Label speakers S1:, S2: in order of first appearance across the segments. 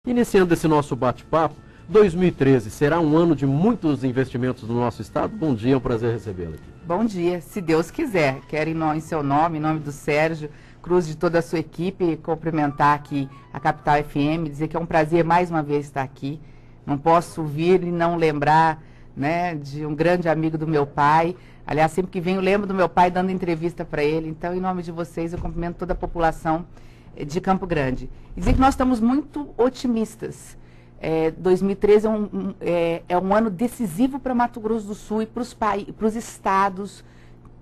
S1: Iniciando esse nosso bate-papo, 2013 será um ano de muitos investimentos no nosso estado? Bom dia, é um prazer recebê-lo aqui.
S2: Bom dia, se Deus quiser. Quero em seu nome, em nome do Sérgio Cruz, de toda a sua equipe, cumprimentar aqui a Capital FM, dizer que é um prazer mais uma vez estar aqui. Não posso vir e não lembrar, né, de um grande amigo do meu pai. Aliás, sempre que venho, lembro do meu pai dando entrevista para ele. Então, em nome de vocês, eu cumprimento toda a população de Campo Grande. E dizer que nós estamos muito otimistas. 2013 é um ano decisivo para Mato Grosso do Sul e para os estados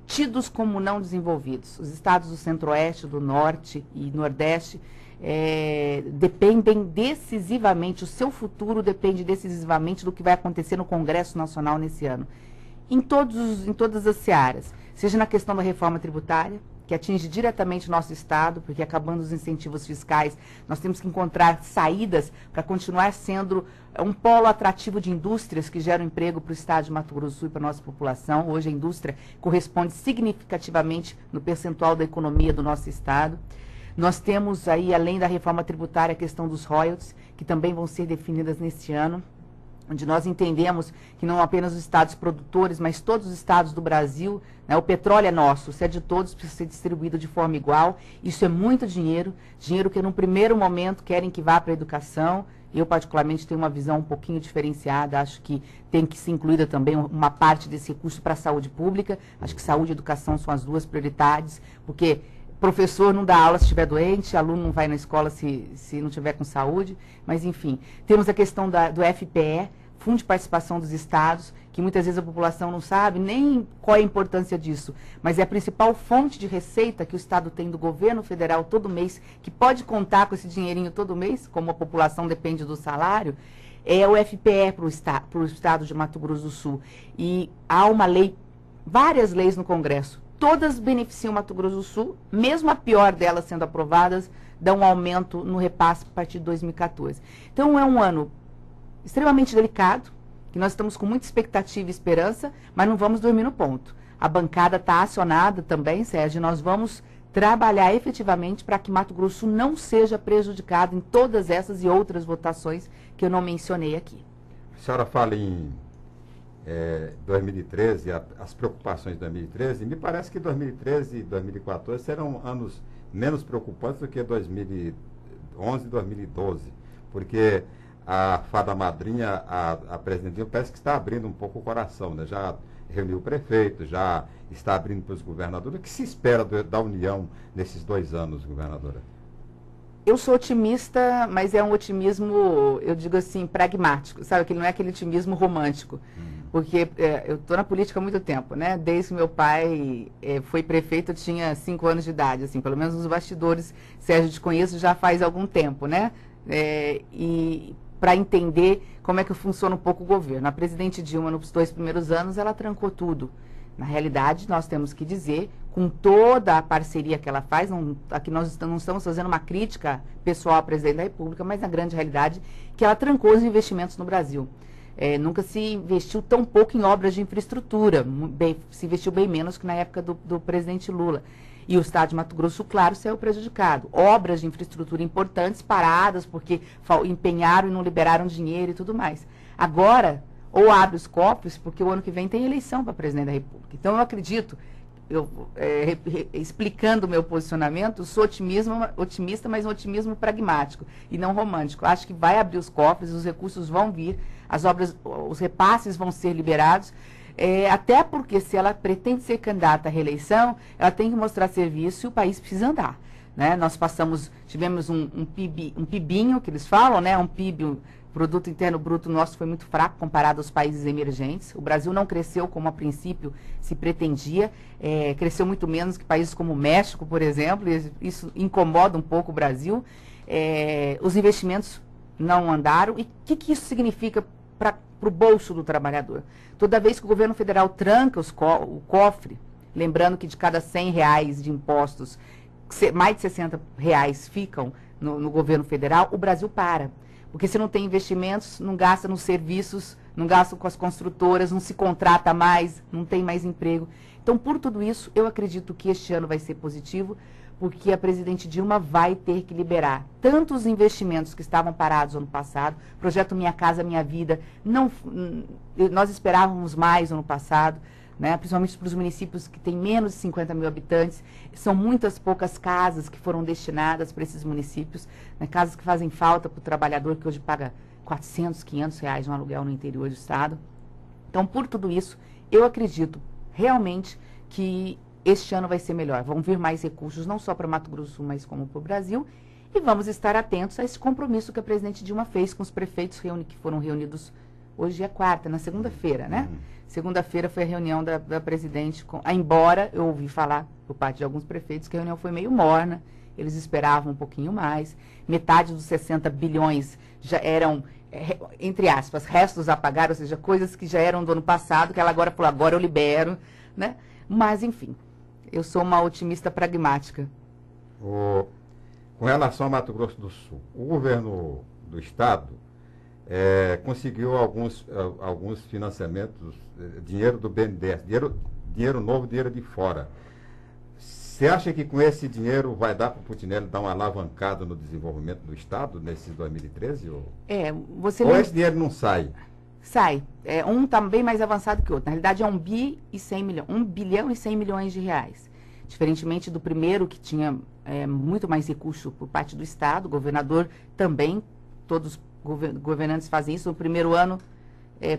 S2: tidos como não desenvolvidos. Os estados do Centro-Oeste, do Norte e Nordeste dependem decisivamente, o seu futuro depende decisivamente do que vai acontecer no Congresso Nacional nesse ano. Em todas as searas, seja na questão da reforma tributária, que atinge diretamente o nosso estado, porque acabando os incentivos fiscais, nós temos que encontrar saídas para continuar sendo um polo atrativo de indústrias que geram emprego para o estado de Mato Grosso do Sul e para a nossa população. Hoje a indústria corresponde significativamente no percentual da economia do nosso estado. Nós temos aí, além da reforma tributária, a questão dos royalties, que também vão ser definidas neste ano, onde nós entendemos que não apenas os estados produtores, mas todos os estados do Brasil, né, o petróleo é nosso, se é de todos, precisa ser distribuído de forma igual. Isso é muito dinheiro, dinheiro que num primeiro momento querem que vá para a educação. Eu, particularmente, tenho uma visão um pouquinho diferenciada, acho que tem que ser incluída também uma parte desse recurso para a saúde pública. Acho que saúde e educação são as duas prioridades, porque professor não dá aula se estiver doente, aluno não vai na escola se não tiver com saúde, mas enfim. Temos a questão do FPE, Fundo de Participação dos Estados, que muitas vezes a população não sabe nem qual é a importância disso, mas é a principal fonte de receita que o Estado tem do governo federal todo mês, que pode contar com esse dinheirinho todo mês, como a população depende do salário, é o FPE para o Estado de Mato Grosso do Sul. E há uma lei, várias leis no Congresso, todas beneficiam Mato Grosso do Sul, mesmo a pior delas sendo aprovadas, dão um aumento no repasse a partir de 2014. Então é um ano extremamente delicado, que nós estamos com muita expectativa e esperança, mas não vamos dormir no ponto. A bancada está acionada também, Sérgio, nós vamos trabalhar efetivamente para que Mato Grosso do Sul não seja prejudicado em todas essas e outras votações que eu não mencionei aqui.
S3: A senhora fala em 2013, as preocupações de 2013, me parece que 2013 e 2014 serão anos menos preocupantes do que 2011 e 2012, porque a fada madrinha, a presidentinha, parece que está abrindo um pouco o coração, né? Já reuniu o prefeito, já está abrindo para os governadores. O que se espera da União nesses 2 anos, governadora?
S2: Eu sou otimista, mas é um otimismo, eu digo assim, pragmático, sabe? Que não é aquele otimismo romântico. Porque eu estou na política há muito tempo, né? Desde que meu pai foi prefeito, eu tinha 5 anos de idade, assim, pelo menos nos bastidores, Sérgio, te conheço já faz algum tempo, né? E para entender como é que funciona um pouco o governo. A presidente Dilma, nos 2 primeiros anos, ela trancou tudo. Na realidade, nós temos que dizer, com toda a parceria que ela faz, aqui nós não estamos fazendo uma crítica pessoal à presidente da República, mas na grande realidade, que ela trancou os investimentos no Brasil. Nunca se investiu tão pouco em obras de infraestrutura, se investiu bem menos que na época do presidente Lula. E o estado de Mato Grosso, claro, saiu prejudicado. Obras de infraestrutura importantes paradas porque empenharam e não liberaram dinheiro e tudo mais. Agora, ou abre os cofres, porque o ano que vem tem eleição para presidente da República. Então, eu acredito, explicando o meu posicionamento, eu sou otimista, mas um otimismo pragmático e não romântico. Acho que vai abrir os cofres, os recursos vão vir, as obras, os repasses vão ser liberados, até porque se ela pretende ser candidata à reeleição, ela tem que mostrar serviço e o país precisa andar. Né? Nós tivemos um PIBinho, que eles falam, né? Um PIB, o Produto Interno Bruto nosso foi muito fraco comparado aos países emergentes. O Brasil não cresceu como a princípio se pretendia, cresceu muito menos que países como o México, por exemplo, e isso incomoda um pouco o Brasil. Os investimentos não andaram. E o que isso significa para o bolso do trabalhador? Toda vez que o governo federal tranca o cofre, lembrando que de cada R$100 de impostos, mais de R$60 ficam no governo federal, o Brasil para. Porque se não tem investimentos, não gasta nos serviços, não gasta com as construtoras, não se contrata mais, não tem mais emprego. Então, por tudo isso, eu acredito que este ano vai ser positivo, porque a presidente Dilma vai ter que liberar tanto os investimentos que estavam parados ano passado, projeto Minha Casa Minha Vida, nós esperávamos mais ano passado, né, principalmente para os municípios que têm menos de 50 mil habitantes, são muitas poucas casas que foram destinadas para esses municípios, né, casas que fazem falta para o trabalhador que hoje paga 400, 500 reais no aluguel no interior do estado. Então, por tudo isso, eu acredito realmente que este ano vai ser melhor. Vão vir mais recursos, não só para Mato Grosso do Sul, mas como para o Brasil. E vamos estar atentos a esse compromisso que a presidente Dilma fez com os prefeitos que foram reunidos, hoje é quarta, na segunda-feira, né? Segunda-feira foi a reunião da presidente, embora eu ouvi falar por parte de alguns prefeitos que a reunião foi meio morna, eles esperavam um pouquinho mais. Metade dos 60 bilhões já eram, entre aspas, restos a pagar, ou seja, coisas que já eram do ano passado, que ela agora falou, agora eu libero, né? Mas, enfim, eu sou uma otimista pragmática.
S3: Com relação ao Mato Grosso do Sul, o governo do estado conseguiu alguns financiamentos, dinheiro do BNDES, dinheiro novo, dinheiro de fora. Você acha que com esse dinheiro vai dar para o Putinelli dar uma alavancada no desenvolvimento do estado nesses 2013? Ou esse dinheiro não sai?
S2: Sai. Um está bem mais avançado que o outro. Na realidade, é 1 bilhão e 100 milhões de reais. Diferentemente do primeiro, que tinha muito mais recurso por parte do Estado, o governador também, todos os governantes fazem isso. No primeiro ano,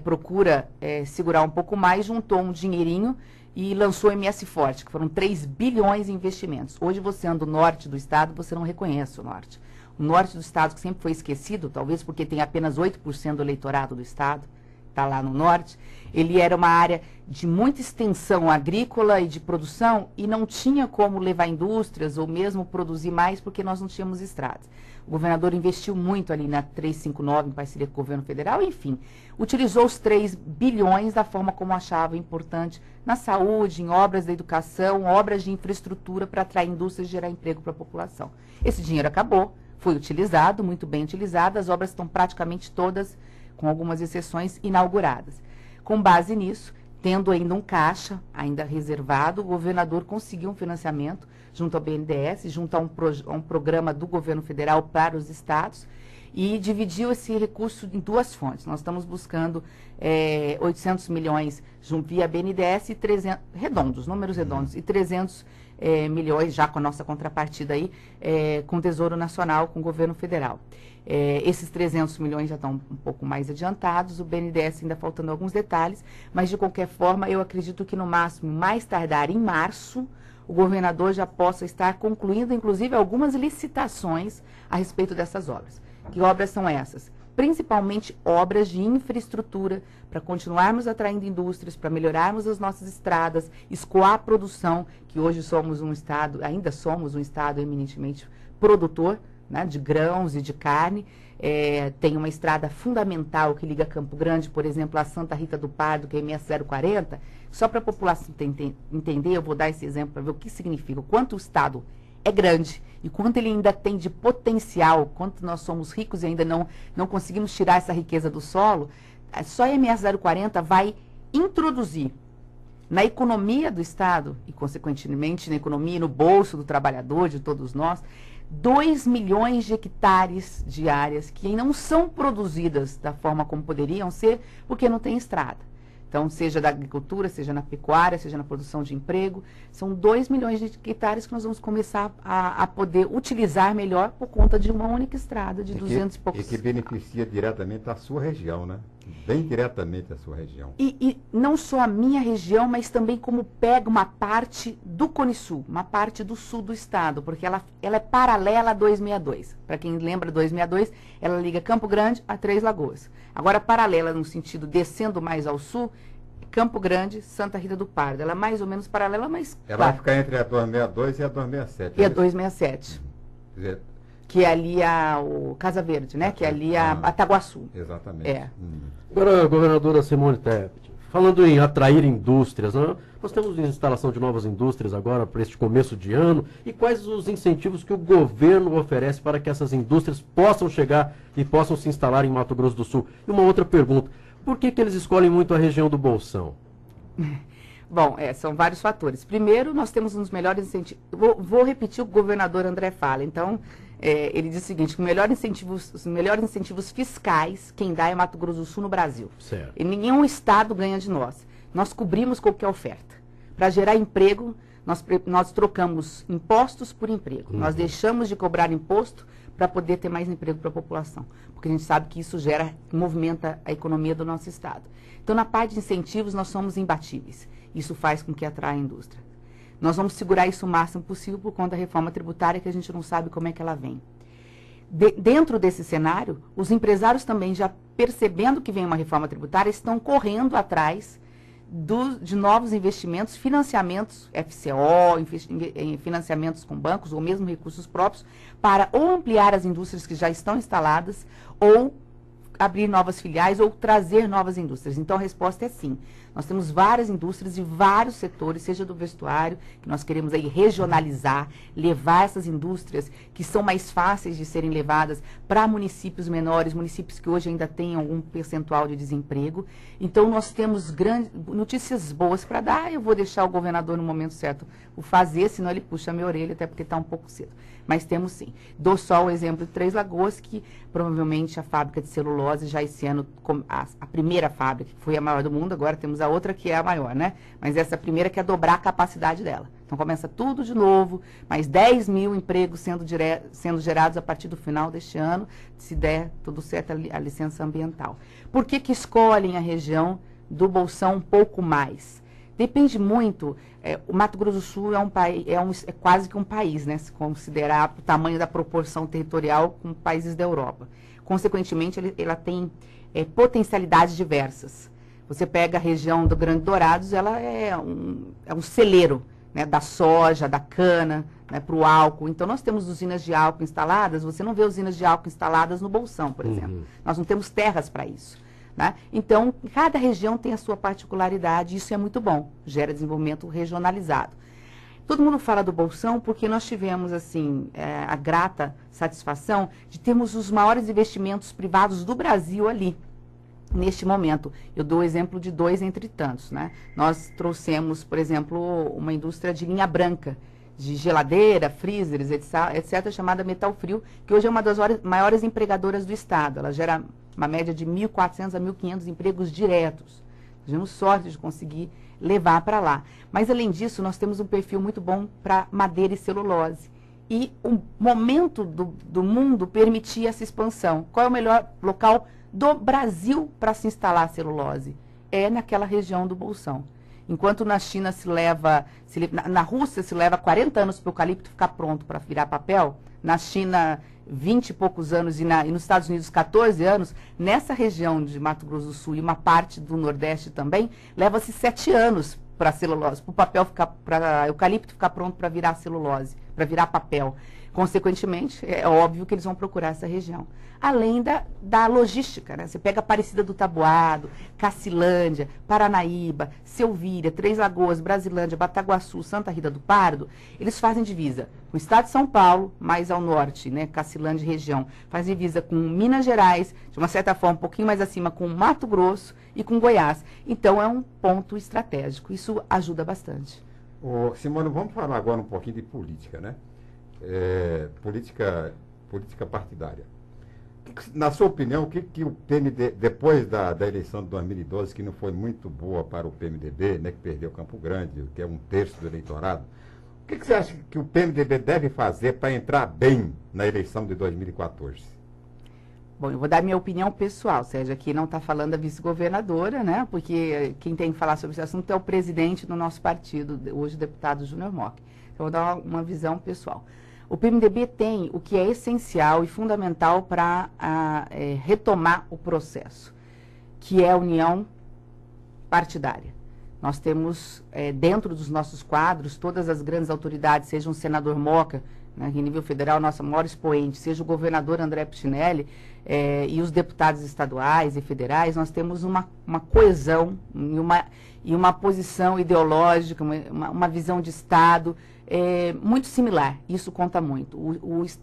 S2: procura segurar um pouco mais, juntou um dinheirinho e lançou o MS Forte, que foram 3 bilhões em investimentos. Hoje você anda no norte do Estado, você não reconhece o norte. O norte do Estado, que sempre foi esquecido, talvez porque tem apenas 8% do eleitorado do Estado, está lá no norte, ele era uma área de muita extensão agrícola e de produção e não tinha como levar indústrias ou mesmo produzir mais porque nós não tínhamos estradas. O governador investiu muito ali na 359, em parceria com o governo federal, enfim, utilizou os 3 bilhões da forma como achava importante na saúde, em obras da educação, obras de infraestrutura para atrair indústrias e gerar emprego para a população. Esse dinheiro acabou, foi utilizado, muito bem utilizado, as obras estão praticamente todas, com algumas exceções, inauguradas. Com base nisso, tendo ainda um caixa, ainda reservado, o governador conseguiu um financiamento junto ao BNDES, junto a um programa do governo federal para os estados, e dividiu esse recurso em 2 fontes. Nós estamos buscando 800 milhões via BNDES, e 300, números redondos, e 300 milhões, já com a nossa contrapartida aí, com o Tesouro Nacional, com o governo federal. Esses 300 milhões já estão um pouco mais adiantados, o BNDES ainda faltando alguns detalhes, mas de qualquer forma eu acredito que no máximo, mais tardar em março, o governador já possa estar concluindo, inclusive, algumas licitações a respeito dessas obras. Que obras são essas? Principalmente obras de infraestrutura, para continuarmos atraindo indústrias, para melhorarmos as nossas estradas, escoar a produção, que hoje somos um estado, ainda somos um estado eminentemente produtor, né, de grãos e de carne. Tem uma estrada fundamental que liga Campo Grande, por exemplo, a Santa Rita do Pardo, que é MS 040. Só para a população entender, eu vou dar esse exemplo para ver o que significa, o quanto o estado é grande e quanto ele ainda tem de potencial, quanto nós somos ricos e ainda não conseguimos tirar essa riqueza do solo. Só a MS 040 vai introduzir na economia do estado e, consequentemente, na economia e no bolso do trabalhador, de todos nós, 2 milhões de hectares de áreas que não são produzidas da forma como poderiam ser, porque não tem estrada. Então, seja da agricultura, seja na pecuária, seja na produção de emprego, são 2 milhões de hectares que nós vamos começar a poder utilizar melhor por conta de uma única estrada de 200 e poucos...
S3: E que beneficia diretamente a sua região, né? Bem diretamente a sua região.
S2: E não só a minha região, mas também como pega uma parte do Cone Sul, uma parte do sul do estado, porque ela é paralela a 262. Para quem lembra 262, ela liga Campo Grande a Três Lagoas. Agora, paralela no sentido descendo mais ao sul, Campo Grande, Santa Rita do Pardo. Ela é mais ou menos paralela, mas...
S3: Ela vai ficar entre a 262 e a 267.
S2: E a 267.
S3: Quer dizer,
S2: que é ali o Casa Verde, né? Que é ali a Taguaçu.
S3: Exatamente.
S1: Agora, governadora Simone Tebet, falando em atrair indústrias, né? Nós temos instalação de novas indústrias agora para este começo de ano. E quais os incentivos que o governo oferece para que essas indústrias possam chegar e possam se instalar em Mato Grosso do Sul? E uma outra pergunta, por que eles escolhem muito a região do Bolsão?
S2: Bom, são vários fatores. Primeiro, nós temos um dos melhores incentivos. Vou repetir o que o governador André fala. Então, ele diz o seguinte, que os melhores incentivos fiscais, quem dá é Mato Grosso do Sul no Brasil.
S1: Certo.
S2: E nenhum estado ganha de nós. Nós cobrimos qualquer oferta. Para gerar emprego, nós trocamos impostos por emprego. Nós deixamos de cobrar imposto para poder ter mais emprego para a população. Porque a gente sabe que isso movimenta a economia do nosso estado. Então, na parte de incentivos, nós somos imbatíveis. Isso faz com que atraia a indústria. Nós vamos segurar isso o máximo possível por conta da reforma tributária, que a gente não sabe como é que ela vem. Dentro desse cenário, os empresários também, já percebendo que vem uma reforma tributária, estão correndo atrás de novos investimentos, financiamentos FCO, financiamentos com bancos ou mesmo recursos próprios, para ou ampliar as indústrias que já estão instaladas, ou abrir novas filiais ou trazer novas indústrias. Então, a resposta é sim. Nós temos várias indústrias e vários setores, seja do vestuário, que nós queremos aí regionalizar, levar essas indústrias que são mais fáceis de serem levadas para municípios menores, municípios que hoje ainda têm algum percentual de desemprego. Então, nós temos notícias boas para dar. Eu vou deixar o governador no momento certo o fazer, senão ele puxa a minha orelha, até porque está um pouco cedo. Mas temos sim. Dou só o exemplo de Três Lagoas, que provavelmente a fábrica de celulose já esse ano, a primeira fábrica, que foi a maior do mundo, agora temos a outra que é a maior, né? Mas essa primeira quer dobrar a capacidade dela. Então começa tudo de novo, mais 10 mil empregos sendo gerados a partir do final deste ano, se der tudo certo a licença ambiental. Por que que escolhem a região do Bolsão um pouco mais? Depende muito. O Mato Grosso do Sul é quase que um país, né? Se considerar o tamanho da proporção territorial com países da Europa. Consequentemente, ela tem potencialidades diversas. Você pega a região do Grande Dourados, ela é um celeiro, né, da soja, da cana, né, para o álcool. Então, nós temos usinas de álcool instaladas. Você não vê usinas de álcool instaladas no Bolsão, por exemplo. Nós não temos terras para isso. Né? Então, cada região tem a sua particularidade, e isso é muito bom, gera desenvolvimento regionalizado. Todo mundo fala do Bolsão porque nós tivemos, assim, a grata satisfação de termos os maiores investimentos privados do Brasil ali, neste momento. Eu dou o exemplo de dois entre tantos. Né? Nós trouxemos, por exemplo, uma indústria de linha branca, de geladeira, freezers, etc., chamada Metal Frio, que hoje é uma das maiores empregadoras do estado. Ela gera uma média de 1.400 a 1.500 empregos diretos. Nós tivemos sorte de conseguir levar para lá. Mas, além disso, nós temos um perfil muito bom para madeira e celulose. E o momento do mundo permitia essa expansão. Qual é o melhor local do Brasil para se instalar celulose? É naquela região do Bolsão. Enquanto na China na Rússia se leva 40 anos para o eucalipto ficar pronto para virar papel, na China 20 e poucos anos e nos Estados Unidos 14 anos, nessa região de Mato Grosso do Sul e uma parte do Nordeste também, leva-se 7 anos para celulose, para eucalipto ficar pronto para virar celulose, para virar papel. Consequentemente, é óbvio que eles vão procurar essa região. Além da logística, né? Você pega Aparecida do Taboado, Cacilândia, Paranaíba, Selvíria, Três Lagoas, Brasilândia, Bataguaçu, Santa Rita do Pardo, eles fazem divisa com o estado de São Paulo, mais ao norte, né? Cacilândia e região, fazem divisa com Minas Gerais, de uma certa forma um pouquinho mais acima com Mato Grosso e com Goiás. Então é um ponto estratégico, isso ajuda bastante.
S3: Simone, vamos falar agora um pouquinho de política, né? Política partidária. Na sua opinião, o que o PMDB, depois da eleição de 2012, que não foi muito boa para o PMDB, né, que perdeu Campo Grande, que é 1/3 do eleitorado, o que você acha que o PMDB deve fazer para entrar bem na eleição de 2014?
S2: Bom, eu vou dar minha opinião pessoal, Sérgio, aqui não está falando a vice-governadora, né, porque quem tem que falar sobre esse assunto é o presidente do nosso partido, hoje o deputado Júnior Mock. Então, eu vou dar uma visão pessoal. O PMDB tem o que é essencial e fundamental para retomar o processo, que é a união partidária. Nós temos, dentro dos nossos quadros, todas as grandes autoridades, seja o senador Moca, né, em nível federal, nosso maior expoente, seja o governador André Piccinelli, e os deputados estaduais e federais, nós temos uma coesão e uma posição ideológica, uma visão de Estado muito similar. Isso conta muito.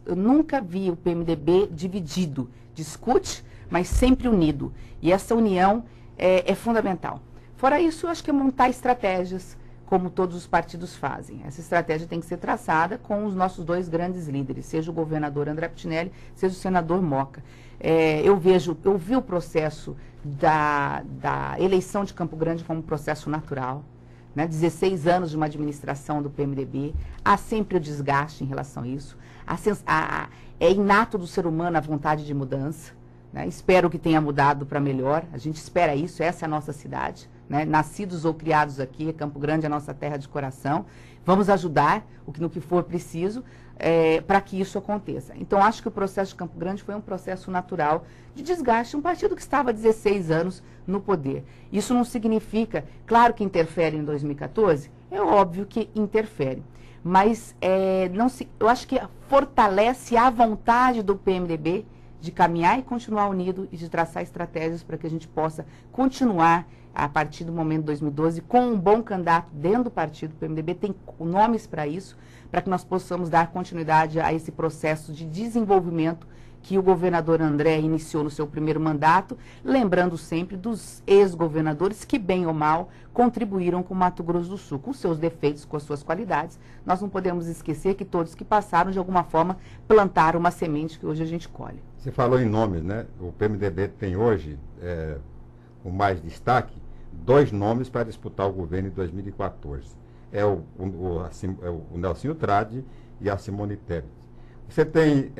S2: Eu nunca vi o PMDB dividido. Discute, mas sempre unido. E essa união é fundamental. Fora isso, eu acho que é montar estratégias, como todos os partidos fazem. Essa estratégia tem que ser traçada com os nossos dois grandes líderes, seja o governador André Pitinelli, seja o senador Moca. Eu vi o processo da eleição de Campo Grande como um processo natural, né? 16 anos de uma administração do PMDB, há sempre o desgaste em relação a isso, é inato do ser humano a vontade de mudança, né? Espero que tenha mudado para melhor, a gente espera isso, essa é a nossa cidade, né? Nascidos ou criados aqui, Campo Grande é a nossa terra de coração, vamos ajudar no que for preciso para que isso aconteça. Então, acho que o processo de Campo Grande foi um processo natural de desgaste, um partido que estava há 16 anos no poder. Isso não significa, claro que interfere em 2014, é óbvio que interfere, mas eu acho que fortalece a vontade do PMDB de caminhar e continuar unido e de traçar estratégias para que a gente possa continuar a partir do momento de 2012 com um bom candidato dentro do partido. O PMDB tem nomes para isso, para que nós possamos dar continuidade a esse processo de desenvolvimento que o governador André iniciou no seu primeiro mandato, lembrando sempre dos ex-governadores que, bem ou mal, contribuíram com o Mato Grosso do Sul, com seus defeitos, com as suas qualidades. Nós não podemos esquecer que todos que passaram, de alguma forma, plantaram uma semente que hoje a gente colhe.
S3: Você falou em nomes, né? O PMDB tem hoje, o mais destaque, 2 nomes para disputar o governo em 2014. É o Nelsinho Trade e a Simone Tebet. Você tem,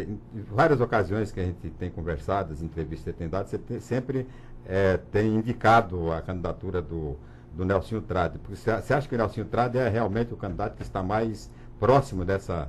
S3: em várias ocasiões que a gente tem conversado, as entrevistas que você tem dado, você sempre tem indicado a candidatura do Nelsinho Trade. Porque você acha que o Nelsinho Trade é realmente o candidato que está mais próximo dessa...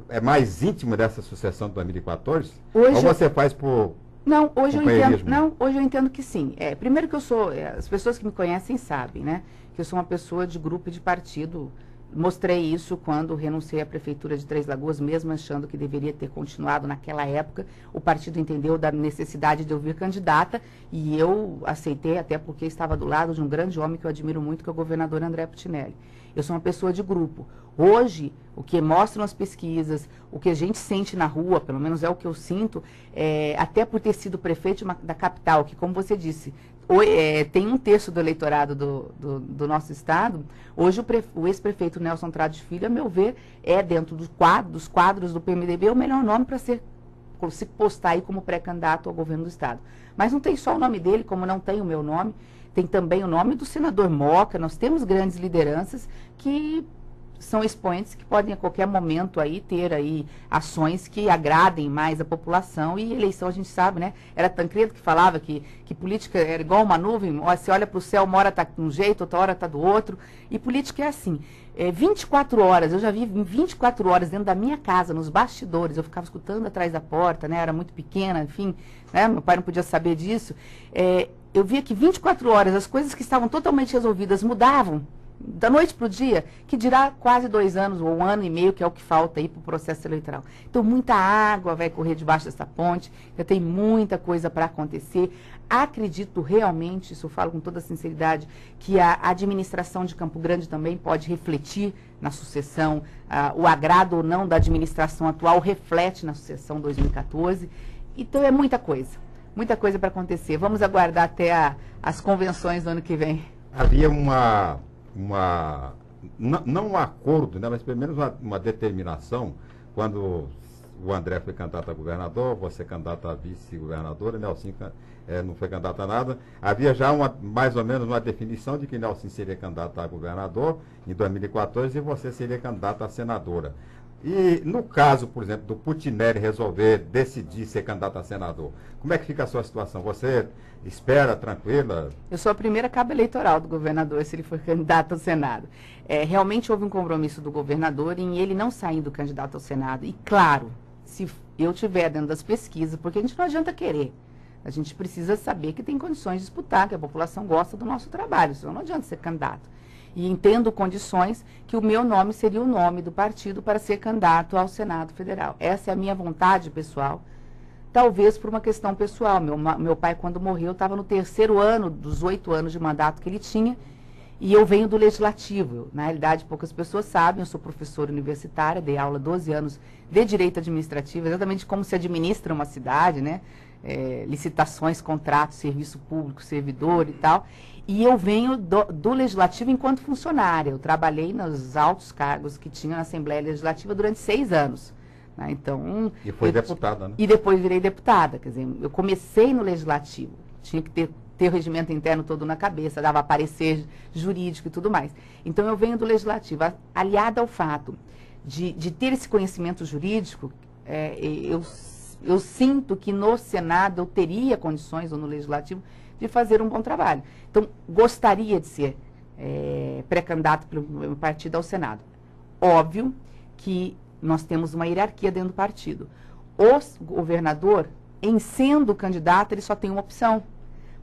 S3: é mais íntimo dessa sucessão de 2014? Hoje, ou você faz por...
S2: Não, hoje eu entendo que sim. Primeiro que eu sou, as pessoas que me conhecem sabem, né? Que eu sou uma pessoa de grupo e de partido. Mostrei isso quando renunciei à Prefeitura de Três Lagoas, mesmo achando que deveria ter continuado naquela época. O partido entendeu da necessidade de eu vir candidata e eu aceitei, até porque estava do lado de um grande homem que eu admiro muito, que é o governador André Pitinelli. Eu sou uma pessoa de grupo. Hoje, o que mostram as pesquisas, o que a gente sente na rua, pelo menos é o que eu sinto, até por ter sido prefeito da capital, que, como você disse, tem 1/3 do eleitorado do nosso estado. Hoje, o ex-prefeito Nelson Trade Filho, a meu ver, dentro dos quadros do PMDB, o melhor nome para se postar aí como pré-candidato ao governo do estado. Mas não tem só o nome dele, como não tem o meu nome, tem também o nome do senador Moca. Nós temos grandes lideranças que são expoentes que podem a qualquer momento aí ter aí ações que agradem mais a população. E eleição, a gente sabe, né? Era Tancredo que falava que política era igual uma nuvem, você olha para o céu, uma hora está de um jeito, outra hora está do outro. E política é assim, 24 horas, eu já vi 24 horas dentro da minha casa, nos bastidores, eu ficava escutando atrás da porta, né? Era muito pequena, enfim, né? Meu pai não podia saber disso. Eu via que 24 horas, as coisas que estavam totalmente resolvidas mudavam, da noite para o dia, que dirá quase 2 anos, ou 1 ano e meio, que é o que falta aí para o processo eleitoral. Então, muita água vai correr debaixo dessa ponte, já tem muita coisa para acontecer. Acredito realmente, isso eu falo com toda sinceridade, que a administração de Campo Grande também pode refletir na sucessão, o agrado ou não da administração atual reflete na sucessão 2014. Então, é muita coisa para acontecer. Vamos aguardar até as convenções do ano que vem.
S3: Havia não um acordo, né, mas pelo menos uma determinação, quando o André foi candidato a governador, você candidato a vice-governadora, Nelson não foi candidato a nada. Havia já mais ou menos uma definição de que Nelson seria candidato a governador em 2014 e você seria candidato a senadora. E no caso, por exemplo, do Pitinelli decidir ser candidato a senador, como é que fica a sua situação? Você espera, tranquila?
S2: Eu sou a primeira cabo eleitoral do governador, se ele for candidato ao Senado. Realmente houve um compromisso do governador em ele não saindo candidato ao Senado. E claro, se eu estiver dentro das pesquisas, porque a gente não adianta querer. A gente precisa saber que tem condições de disputar, que a população gosta do nosso trabalho, senão não adianta ser candidato. E entendo condições que o meu nome seria o nome do partido para ser candidato ao Senado Federal. Essa é a minha vontade pessoal, talvez por uma questão pessoal. Meu pai, quando morreu, estava no 3º ano dos 8 anos de mandato que ele tinha, e eu venho do Legislativo. Na realidade, poucas pessoas sabem, eu sou professora universitária, dei aula 12 anos de Direito Administrativo, exatamente como se administra uma cidade, né? licitações, contratos, serviço público, servidor e tal. E eu venho do Legislativo enquanto funcionária. Eu trabalhei nos altos cargos que tinha na Assembleia Legislativa durante 6 anos. Né? Então,
S3: e foi deputada, né?
S2: E depois virei deputada. Quer dizer, eu comecei no Legislativo. Tinha que ter o regimento interno todo na cabeça, dava parecer jurídico e tudo mais. Então, eu venho do Legislativo. Aliada ao fato de ter esse conhecimento jurídico, eu sinto que no Senado eu teria condições, ou no Legislativo, de fazer um bom trabalho. Então, gostaria de ser pré-candidato pelo meu partido ao Senado. Óbvio que nós temos uma hierarquia dentro do partido. O governador, em sendo candidato, ele só tem uma opção.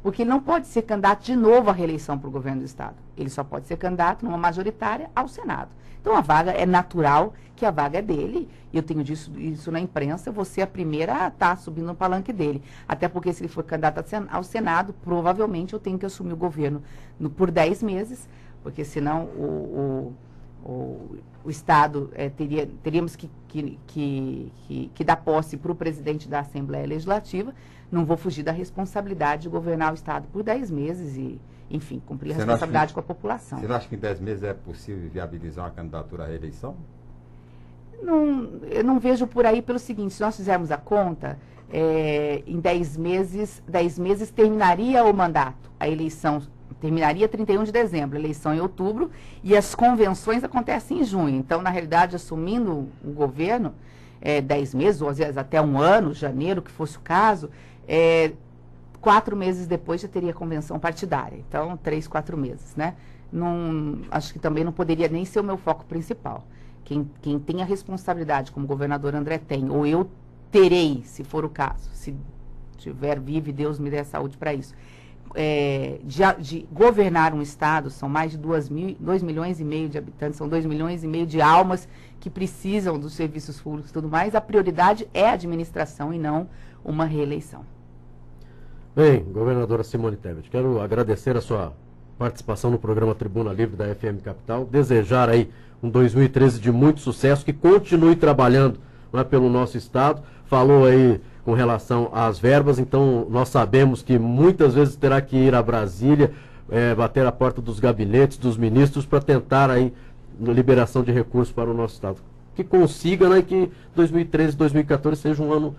S2: Porque ele não pode ser candidato de novo à reeleição para o governo do Estado. Ele só pode ser candidato numa majoritária ao Senado. Então, a vaga é natural que a vaga é dele. E eu tenho isso na imprensa, eu vou ser a primeira a estar subindo no palanque dele. Até porque, se ele for candidato ao Senado, provavelmente eu tenho que assumir o governo por 10 meses, porque senão o Estado teríamos que dar posse para o presidente da Assembleia Legislativa. Não vou fugir da responsabilidade de governar o Estado por 10 meses e, enfim, cumprir a responsabilidade com a população.
S3: Você não acha que em 10 meses é possível viabilizar uma candidatura à reeleição?
S2: Eu não vejo por aí pelo seguinte: se nós fizermos a conta, em 10 meses terminaria o mandato. A eleição terminaria 31 de dezembro, a eleição em outubro, e as convenções acontecem em junho. Então, na realidade, assumindo o governo, 10 meses, ou às vezes até um ano, janeiro, que fosse o caso, 4 meses depois já teria convenção partidária. Então, 3, 4 meses, né? Acho que também não poderia nem ser o meu foco principal. Quem tem a responsabilidade, como o governador André tem, ou eu terei, se for o caso, se tiver vivo e Deus me dê saúde para isso, de governar um Estado, são mais de 2 milhões e meio de habitantes, são 2 milhões e meio de almas que precisam dos serviços públicos e tudo mais. A prioridade é a administração e não uma reeleição.
S1: Bem, governadora Simone Tebet, quero agradecer a sua participação no programa Tribuna Livre da FM Capital, desejar aí um 2013 de muito sucesso, que continue trabalhando, não é, pelo nosso Estado. Falou aí com relação às verbas, então nós sabemos que muitas vezes terá que ir a Brasília, bater a porta dos gabinetes, dos ministros, para tentar aí liberação de recursos para o nosso Estado. Que consiga, né, que 2013, 2014 seja um ano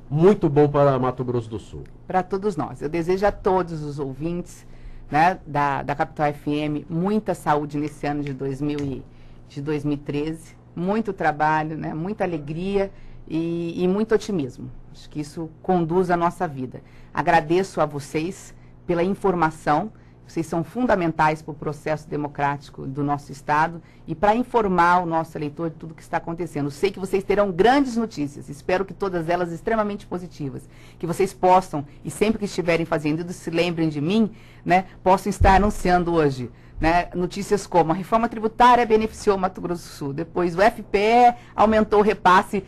S1: muito bom para Mato Grosso do Sul.
S2: Para todos nós. Eu desejo a todos os ouvintes, né, da Capital FM muita saúde nesse ano de 2013, muito trabalho, né, muita alegria e muito otimismo. Acho que isso conduz a nossa vida. Agradeço a vocês pela informação. Vocês são fundamentais para o processo democrático do nosso Estado e para informar o nosso eleitor de tudo que está acontecendo. Sei que vocês terão grandes notícias, espero que todas elas extremamente positivas, que vocês possam, e sempre que estiverem fazendo, se lembrem de mim, né, possam estar anunciando hoje, né, notícias como: a reforma tributária beneficiou Mato Grosso do Sul, depois o FPE aumentou o repasse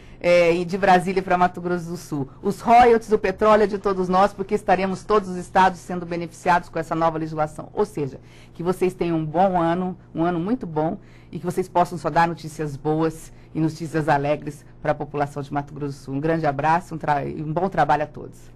S2: de Brasília para Mato Grosso do Sul, os royalties do petróleo é de todos nós, porque estaremos todos os estados sendo beneficiados com essa nova legislação. Ou seja, que vocês tenham um bom ano, um ano muito bom, e que vocês possam só dar notícias boas e notícias alegres para a população de Mato Grosso do Sul. Um grande abraço e um bom trabalho a todos.